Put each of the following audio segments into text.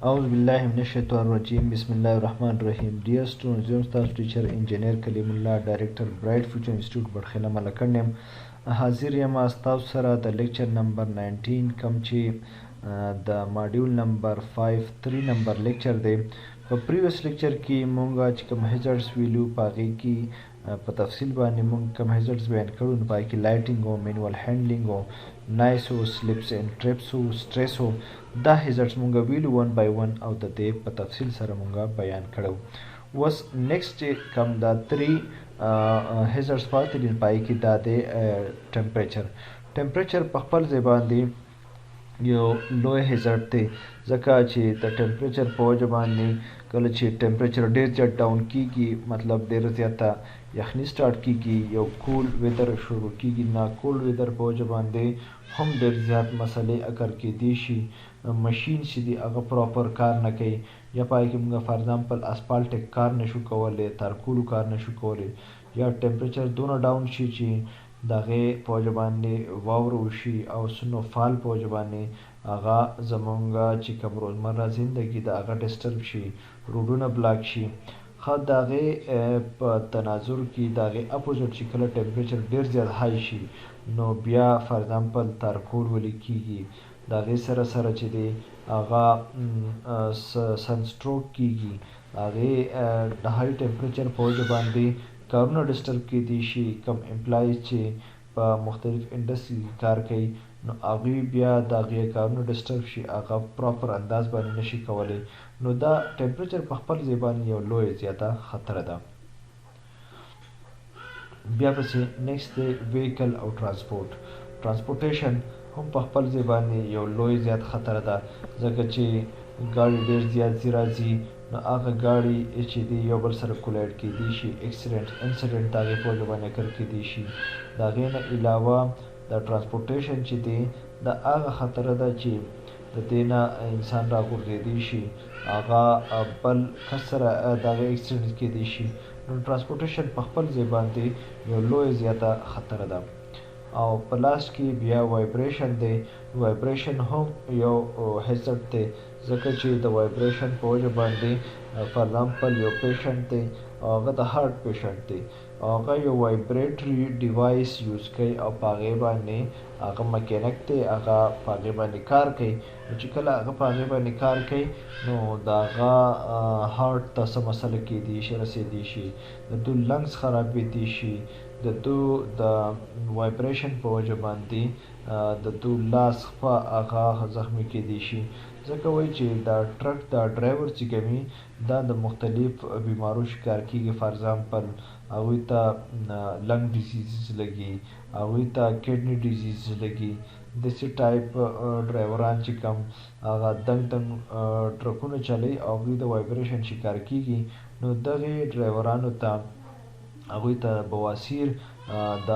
أعوذ بالله من الشيطان الرجيم بسم الله الرحمن الرحيم. Dear students, I am staff teacher engineer Kalimullah, director Bright Future Institute Batkhela Malakand یم. حاضر یم تاسو سره د لیکچر نمبر 19 کوم چې د ماډیول نمبر 5 3 نمبر لیکچر دی. په پریویس لیکچر کې مونږ چې کوم هیزارډز ویلو پاغي کې په تفصیل باندې مونږ کوم هیزارډز بیان کړو، نو پای کې لایټینګ او مینوال هینډلینګ او نایس او سلیپس اینڈ ټریپس او سټریس او دا هیزارډز مونږ ویلو 1 by 1 او د دې په تفصیل سره مونږ بیان کړو. وس نیکسٹ کم دا 3 هیزارډز پاتې دي، پای کې دا د ټمپریچر په خپل ځای باندې یو لوی هیزارډ دی، ځکه چې د ټمپریچر په وجه باندې کله چې ټمپریچر ډیر زیات ډاون کیږي، مطلب ډیر زیاته یخني سٹارټ کیږي، یو کول ویدر شروع کیږي. نه کول ویدر په وجه باندې هم ډیر زیات مسلې اکر کېدی شي، ماشین چې دی هغه پراپر کار نه کوي، یا پای کې موږ فار ایگزامپل اسپالټ کار نشو کولی، تارکولو کار نشو کولی، یا ټمپریچر دونه ډاون شي چې د هغې په وجه باندې واوره وشي او سنو فال په وجه باندې هغه زمونږ چې کوم روزمره زندګي د هغه ډسټرب شي، روډونه بلاک شي. ښه د هغې په تناظر کې د هغې اپوزټ چې کله ټمپریچر ډیر زیات های شي، نو بیا فار ایگزامپل تارکول ولی کیږي، د هغې سره سره چې دی هغه سن سټروک کیږي، د هغې د های ټمپریچر په وجه باندې کارونه ډسټرب کېدی شي. کم امپلایز چې په مختلف انډسټري کې کار کوي، نو هغوی بیا د هغې کارونه ډسټرب شي، هغه پراپر انداز باندې نشي کولی. نو دا ټمپریچر په خپل ځای باندې یو لوی زیاته خطره ده. بیا پسې نیکسټ دی ویکل او ټرانسپورټیشن هم په خپل ځای باندې یو لوی زیات خطره ده، ځکه چې ګاډي ډیر زیات ځي راځي، نو هغه ګاډي چې دی یو بل سره کولایډ کېدی شي، انسیډنټ د هغې په وجه باندې اکر کېدی شي. د هغې نه علاوه د ټرانسپورټیشن چې دی دا هغه خطره ده چې د دې نه انسان راغورځېدی شي، هغه بل کس سره د هغې اکسیډنټ کېدی شي. نو ټرانسپورټیشن په خپل ځای باندې یو لوی زیاته خطره ده. او په لاست کې بیا وایبریشن دی. وایبریشن هم یو هیزارډ دی، ځکه چې د وایبریشن په وجه باندې فار ایگزامپل یو پیشنټ دی او هغه د هارټ پیشنټ دی، هغه یو وایبریټري ډیوایس یوز کوي او په هغې باندې هغه مکینک دی، هغه په هغې باندې کار کوي. نو چې کله هغه په هغې باندې کار کوي، نو د هغه هارټ ته څه مسله کېدی شي، رسېدی شي، د دو لنګز خرابېدی شي، د دو د وایبریشن په وجه باندې د دو لاس خوا هغه زخمي کېدی شي. ځکه وایي چې دا ټرک دا ډرایور چې کوي دا د مختلف بیمارو شکار کېږي. فار ایگزامپل هغوی ته لنګ ډیزیز لګي، هغوی ته کډني ډیزیز لګي. داسې ټایپ ډرایوران چې کوم هغه دنګ ټرکونه چلوي او هغوی د وایبریشن شکار کېږي، نو دغې ډرایورانو ته هغوی ته بواسیر د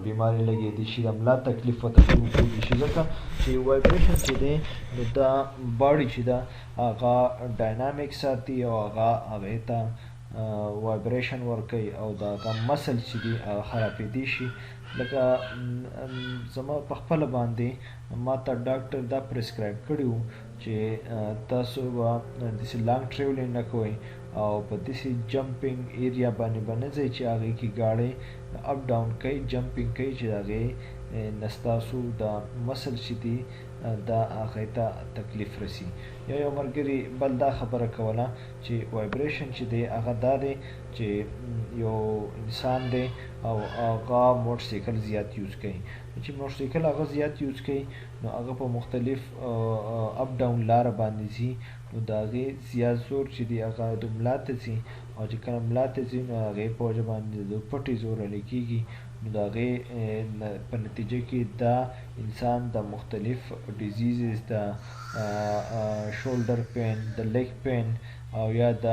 بیماري لګېدی شي، د ملا تکلیف ورته شروع کېدی شي، ځکه چې وایبریشن چې دی نو دا باډي چې ده هغه ډاینامیک ساتي او هغه هغې ته وایبریشن ورکوي او د هغه مسل چې دي هغه خرابېدی شي. لکه زما په خپله باندې ما ته ډاکټر دا پرسکرایب کړي وو چې تاسو به داسې لانګ ټریولینګ نه کوئ او په داسې جمپینګ ایریا باندې به نه ځئ چې هغې کې ګاډی اپ ډاون کوي، جمپینګ کوي، چې د هغې نه ستاسو د مسل چې دي دا هغې ته تکلیف رسي. یو ملګري بل دا خبره کوله چې وایبریشن چې دی هغه دا دی چې یو انسان دی او هغه موټرسایکل زیات یوز کوي. چې موټرسایکل هغه زیات یوز کوي، نو هغه په مختلف اپ ډاون لاره باندې ځي، نو د هغې زیات زور چې دی هغه د ملا ته ځي، او چې کله ملا ته ځي نو هغې په وجه باندې د پټې زورلی کېږي، نو د هغې په نتیجه کې دا انسان د مختلف ډیزیزز، د شولډر پین، د لیګ پین او یا د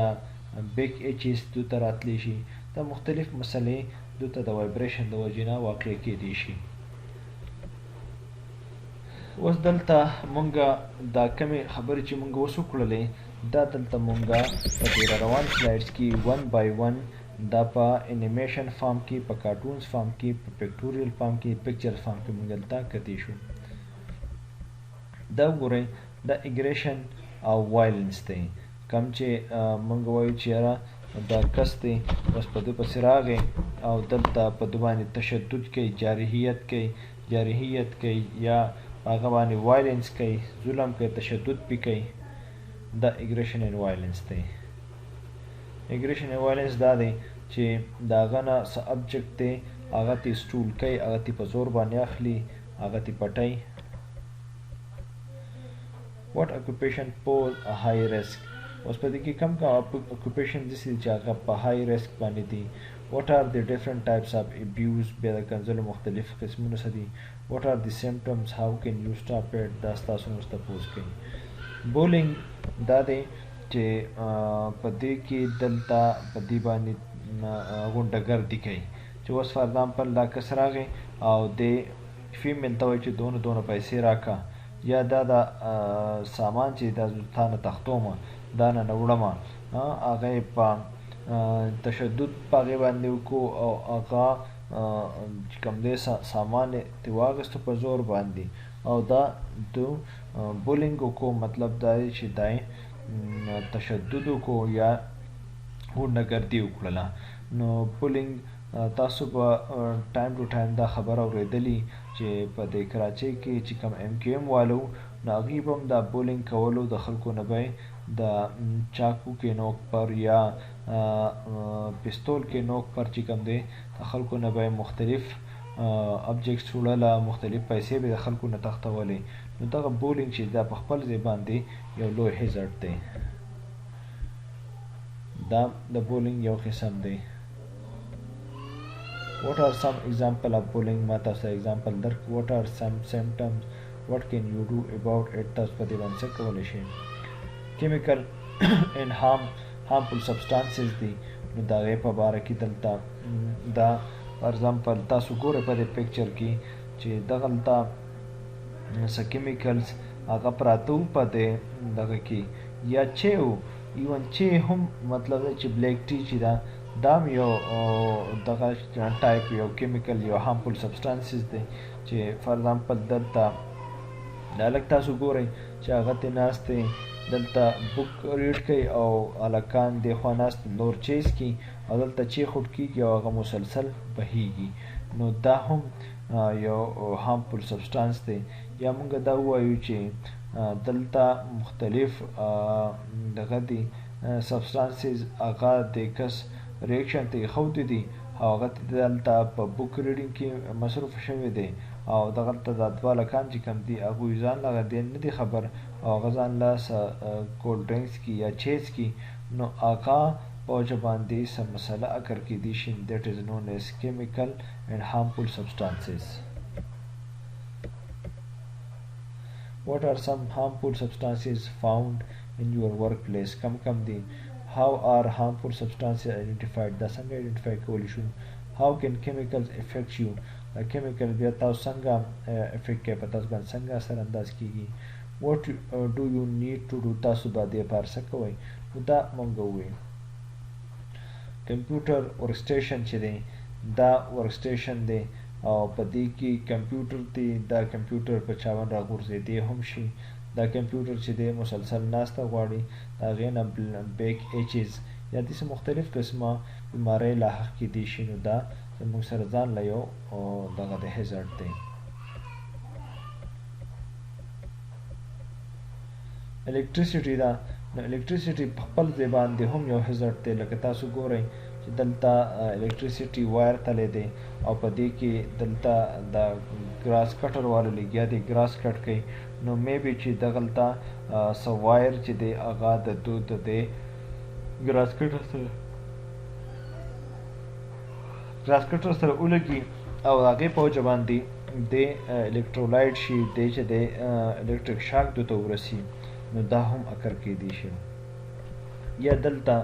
بیک ایچز دو ته راتلی شي. دا مختلف مسلې دو ته د وایبریشن د وجې نه واقع کېدی شي. اوس دلته مونږ دا کمې خبرې چې مونږ اوس وکړلې، دا دلته مونږ په تېره روان سلایډز کې 1 by 1 دا په انیمیشن فارم کې، په کارټونز فارم کې، په پکټوریل فارم کې، پکچر فارم کې مونږ دلته کتې شو. دا وګورئ، دا ایګریشن او وایلنس دی. کم چې موږ وایو چې یاره دا کس دی بس په ده پسې راغی او دلته په ده باندې تشدد کوي، جارحیت کوي یا هغه باندې وایلنس کوي، ظلم کوي، تشدد پې کوي، دا اګریشن اینډ وایلنس دی. اګریشن اینډ وایلنس دا دی چې د هغه نه څه ابجکټ دی هغه تې سټول کوي، هغه تې په زور باندې اخلي، هغه تې پټوي. What occupation pose a high risk؟ اوس په دې کې کم occupation داسې دي چې هغه په high risk باندې دي. What are the different types of abuse؟ بیا د کنځلو مختلف قسمونه څه دي؟ What are the symptoms؟ How can you stop it؟ دا ستاسو نه تپوس کوي. بولینګ دا دی چې په دې کې دلته په دې باندې غونډه ګردي کوي چې اوس فار ایگزامپل دا کس راغی او دې فیمیل ته وایي چې دونه پیسې راکړه یا دا سامان چې دا تا نه تختومه دا نه وړمه، هغه یې په تشدد په هغې باندې وکړو او هغه چې کوم دی سامان یې ترې واخیستو په زور باندې او دا د بولینګ وکړو. مطلب دا دی چې دا یې تشدد وکړو یا غونډهګردي وکړله. نو بولینګ تاسو به ټایم ټو ټایم دا خبره اورېدلي چې په دې کراچۍ کې چې کوم MQM والو نو هغوی به هم دا بولینګ کولو، د خلکو نه به یې د چاقو کې نوک پر یا پستول کې نوک پر چې کوم دی د خلکو نه به یې مختلف ابجکټس وړله، مختلف پیسې به د خلکو نه تختولې. نو دغه بولینګ چې دا په خپل ځای باندې یو لوی هیزارډ دی. دا د بولینګ یو قسم دی. What are some example of bullying؟ ما تاسو example درک. What are some symptoms؟ What can you do about it؟ تاسو په دې باندې څه کولی شئ؟ chemical and harmful substances دي. نو د هغې په باره کې دلته دا فار ایگزامپل تاسو ګورئ په دې پکچر کې چې دغلته څه کیمیکلز هغه پراته وو په دې دغه کې یا چې وو ایون چې هم مطلب دی چې بلیک ټي چې ده دا هم یو دغه ټایپ یو کیمیکل یو هارمفul substances دی چې فار ایگزامپل دلته دا لږ تاسو ګورئ چې هغه ترې ناست دی دلته بک ریډ کوي او هلکان دې خوا ناست نور چیز کوي او دلته چې خوټ کېږي او هغه مسلسل بهیږي. نو دا هم یو هارمفul substance دی. یا موږ دا ووایو چې دلته مختلف دغه دي substances هغه د کس ریاکشن ته ایښودي دي او هغه دلته په بک ریډینګ کې مصروف شوی دی او دغلته دا دوه هلکان چې کوم دي هغوی ځان له دې نه دي خبر او هغه ځان له کولډ ډرنکس کې یا چیز کې نو هغه په وجه باندې څه مسله اکر کیدی شي. that is known as chemical and harmful substances. What are some harmful substances found in your workplace؟ کم دي. How are harmful substances identified؟ دا څنګه identify کولی شو؟ How can chemicals affect you؟ دا chemical بیا تاسو څنګه افیکټ کوي، په تاسو باندې څنګه اثر انداز کیږي؟ What do you need to do؟ تاسو به دې لپاره څه کوئ؟ نو دا موږ ووایو. کمپیوټر ورک سټیشن چې دی دا ورک سټیشن دی او په دې کې کمپیوټر دی. دا کمپیوټر په چا باندې راغورځېدی هم شي. دا کمپیوټر چې دی مسلسل ناسته غواړي، د هغې نه بیک ایچز یا داسې مختلف قسمه بیمارۍ لاحق کیدی شي. نو دا زموږ سره ځان له یو دغه د هیزارډ دی. الکتریسټي ده. نو الکتریسټي په خپل ځای باندې هم یو هیزارډ دی. لکه تاسو ګورئ چې دلته الکتریسټي وایر تلی دی او په دې کې دلته د ګراس کټر والا لګیا دی، ګراس کټ کوي. نو میبي چې دغلته څه وایر چې دی هغه د دود دی ګراس کټر سره ولګي او هغې په وجه باندې د الکترولایټ شي دی چې دی الکتریک شاک دوی ته ورسي. نو دا هم اکر کیدی شي. یا دلته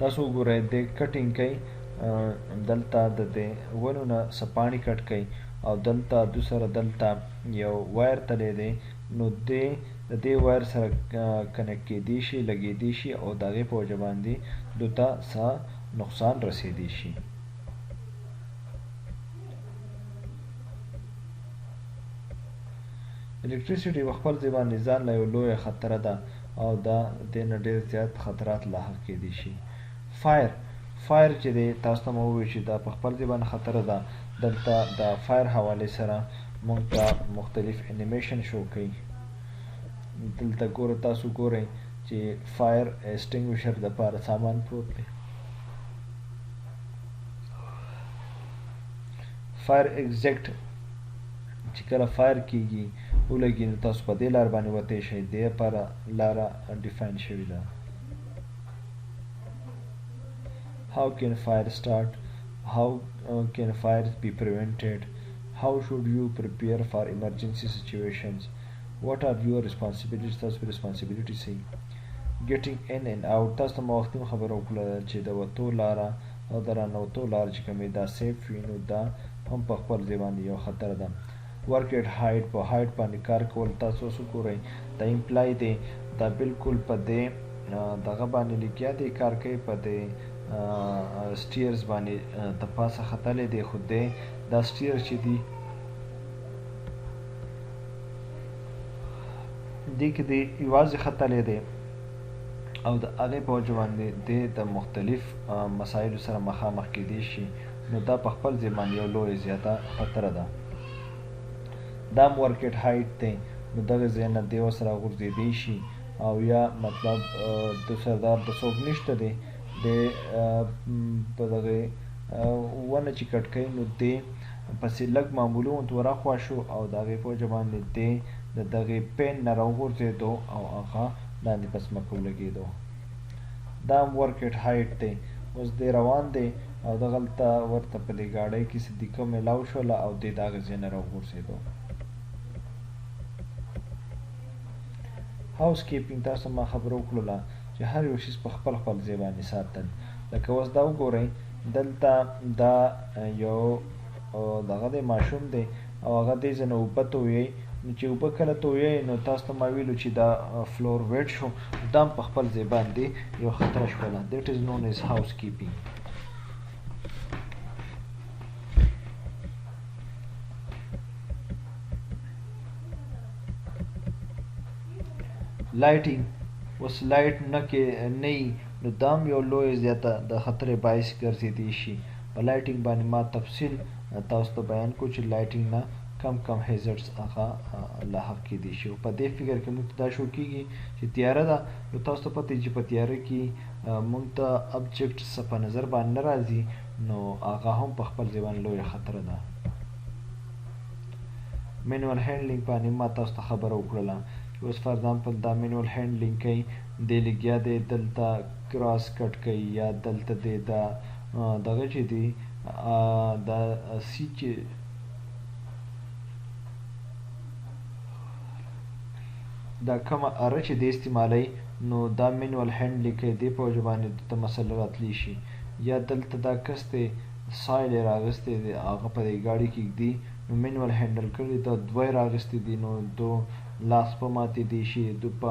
تاسو وګورئ د کټینګ کوي، دلته د دې ونو نه څه پاڼې کټ کوي او دلته دوسره دلته یو وایر تلی دی. نو د دې وایر سره کنیکټ کیدی شي، لګیدی شي او د هغې په وجه باندې دوی ته څه نقصان رسیدی شي. الکتریسټي په خپل ځای باندې ځان له یو لویه خطره ده او دا دې نه ډېر زیات خطرات لاحق کېدی شي. فایر چې دی تاسو ته مو وویل چې دا په خپل ځای باندې خطر ده. دلته د فایر حوالې سره موږ ته مختلف انیمیشن شو کوي. دلته تاسو ګورئ چې فایر ایکسټینګویشر دپاره سامان پروت دی. فایر ایگزیکټ چې کله فایر کېږي ولګي نو تاسو په دې لار باندې وتی شئ. دې لپاره لاره ډیفاین شوې ده. How can fire start? How can fires be prevented? How should you prepare for emergency situations? What are your responsibilities? تاسو responsibilities سي. Getting in and out. تاسو ته مو وختي خبره وکړه چې د وتو لاره او د رانوتو لاره چې کومې دا سیف وي نو دا هم په خپل ځای باندې یو خطر ده. ورک ایټ هایټ. په هایټ باندې کار کول تاسو وګورئ دا امپلای دی دا بالکل په دې دغه باندې لګیا دی کار کوي په دې سټیرز باندې د پاسه ختلی دی خو دی دا سټیر چې دی دې کې دی یوازې ختلی دی او د هغې په وجه باندې دی د مختلف مسایلو سره مخامخ کېدی شي نو دا په خپل ځای باندې یو لویه زیاته خطره ده. دا هم ورکټ هایټ دی نو دغه ځای نه دی ورسره غورځېدی شي او یا مطلب د سردار د څوک نشته دی د په دغې ونه چې کټ کوي نو دی پسې لږ معمولي غوندې ورهخوا شو او د هغې په وجه باندې دی د دغې پین نه راوغورځېدو او هغه لاندې په ځمکه ولګېدو. دا هم ورکټ هایټ دی. اوس دی روان دی او دغلته ورته په دې ګاډۍ کې صدیقه میلاو شوله او دی د هغې ځای نه راوغورځېدو. هاوس کیپینګ تاسو ما خبره وکړله چې هر یو شیز په خپل ځای باندې ساتل. لکه اوس دا وګورئ دلته دا یو دغه دی ماشوم دی او هغه دې ځای نه اوبه تویوي نو چې اوبه کله تویوي نو تاسو ته ما ویلو چې دا فلور ویټ شو دا هم په خپل ځای باندې یو خطره شوله. دیټ از نون از هاوس کیپینګ. لایټینګ. اوس لایټ نه وي نو دا هم یو لویه زیاته د خطرې باعث ګرځېدی شي. په لایټینګ باندې ما تفصیل تاسو ته بیان کړو چې لایټینګ نه کم هیزرډز هغه لاحق کېدی شي. په دې فکر کې موږ ته دا شو کېږي چې تیاره ده نو تاسو ته پته چې په تیاره کې موږ ته ابجکټ څه په نظر باندې نه راځي نو هغه هم په خپل ځای باندې لویه خطره ده. مینوال هینډلینګ باندې ما تاسو ته خبره وکړله. اوس فار ایگزامپل دا مینوال هینډلینګ کوي دی لګیا دی دلته کراس کټ کوي یا دلته دی دا دغه چې دی دا سی چې دا کومه اره چې دی استعمالوي نو دا مینوال هینډلینګ کوي دی په وجه باندې ته مسله راتلی شي. یا دلته دا کس دی سایل یې راغستی دی هغه په دې ګاډي کې ږدي نو مینوال هینډل کړی دا دوه یې راغستی دي نو دو لاس په ماتېدی شي دو په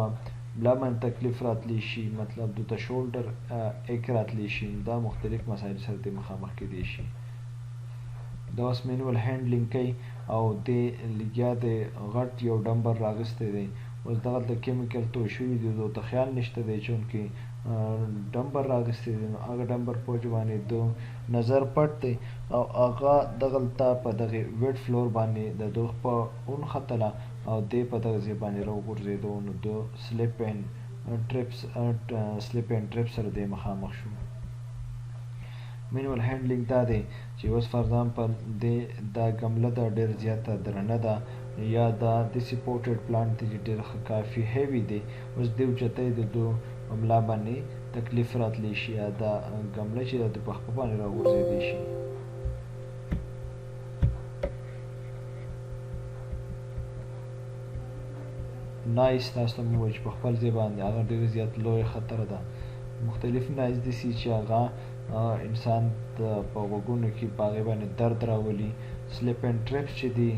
ملا باندې تکلیف راتلی شي مطلب دو ته شولډر ایک راتلی شي. دا مختلف مسایل سره دی مخامخ کېدی شي. دا اوس مینوال هینډلینګ کوي او دی لګیا دی غټ یو ډمبر راغستی دی. اوس دغلته کیمیکل توی شوي دي دو ته خیال نشته دی چونکې ډمبر راغستی دی نو هغه ډمبر په وجه باندې دو نظر پټ دی او هغه دغلته په دغې ویټ فلور باندې د دو په اون ختله او دی په دغه ځای باندې راوغورځېدو نو دو سلیپ اینډ ټرپ سره دی مخامخ شو. مینوال هینډلینګ دا دی چې اوس فار ایگزامپل دی دا ګمله ده ډېر زیاته درنه ده یا دا داسې پوټډ پلانټ دی چې ډېر کافي هیوي دی. اوس دی اوچتی د دو ملا باندې تکلیف راتلی شي یا دا ګمله چې ده د په خپه باندې راغورځېدی شي. نایس تاسو ته مو وویل چې په خپل ځای باندې هغه ډېر زیات لویه خطره ده. مختلف نایس داسې چې هغه انسان په غوږونو کې په هغې باندې درد راولي. سلیپ اینډ ټرپس چې دي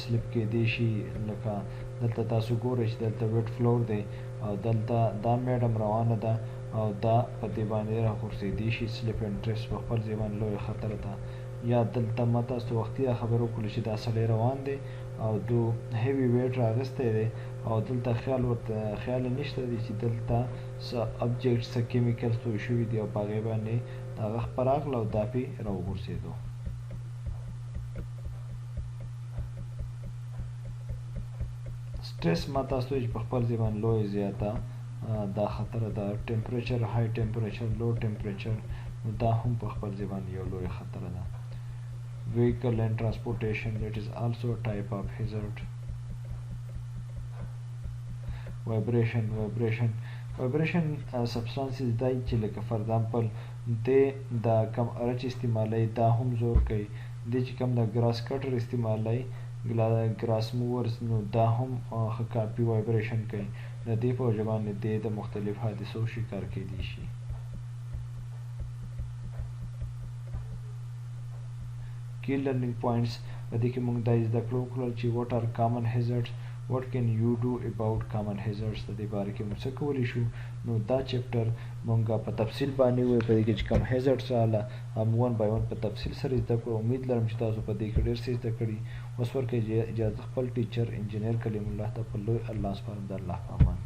سلیپ کېدی شي لکه دلته تاسو ګورئ چې دلته ویټ فلور دی او دلته دا میډم روانه ده او دا په دې باندې راغورځېدی شي. سلیپ اینډ ټرپس په خپل ځای باندې لویه خطره ده. یا دلته ما تاسو وختي خبره وکړو چې دا سړی روان دی او دو هیوي ویټ راغستی دی او دلته خیال نشته دی چې دلته څه ابجیکټ څه کیمیکلز توی شوي دي او په هغې باندې د هغه خپه راغله او دا پې راوغورځېدو. سټریس ما تاسو ته چې په خپل ځای باندې لوی زیاته دا خطر ده. ټمپریچر های ټمپریچر لو ټمپریچر دا هم په خپل ځای باندې یو لوی خطر ده. vehicle and transportation, that is also a type of hazard. vibration substances دای چې لکه فار ایگزامپل دا کم ارچ استعمالی دا هم زور کوي. دی چې کم د ګراس کټر استعمالی ګراس موورز نو دا هم ښه کافي وایبریشن کوي. د دې په وجه باندې دی د مختلف حادثو شکار کیدی شي. key learning points په دې کې موږ دا زده کړو چې what are common hazards, what can you do about common hazards. د دې باره کې موږ څه کولی شو. نو دا چپټر موږ په تفصیل باندې وایو. په دې کې چې کوم هیزرډز راغله هم ون بای ون په تفصیل سره زده کړو. امید لرم چې تاسو په دې کې ډېر څه زده کړي. اوس ورکوي اجازه خپل ټیچر انجینیر کلیم الله ته په لوی الله سپارم. د الله په امان.